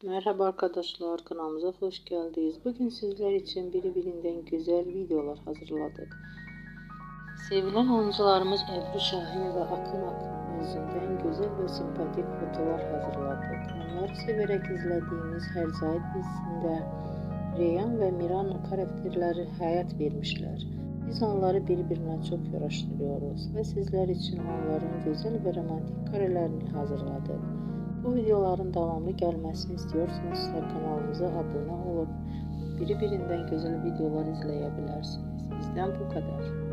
Merhaba arkadaşlar, kanalımıza hoş geldiniz. Bugün sizler için birbirinden güzel videolar hazırladık. Sevilen oyuncularımız Ebru Şahin ve Akın Akın yüzünden güzel ve sempatik fotolar hazırladık. Onları severek izlediğimiz Herzai dizisinde Reyhan ve Miran karakterleri hayat vermişler. Biz onları birbirine çok yaraştırıyoruz ve sizler için onların güzel ve romantik karelerini hazırladık. Bu videoların devamlı gelmesini istiyorsanız kanalımıza abone olup birbirinden güzel videolar izleyebilirsiniz. Bizden bu kadar.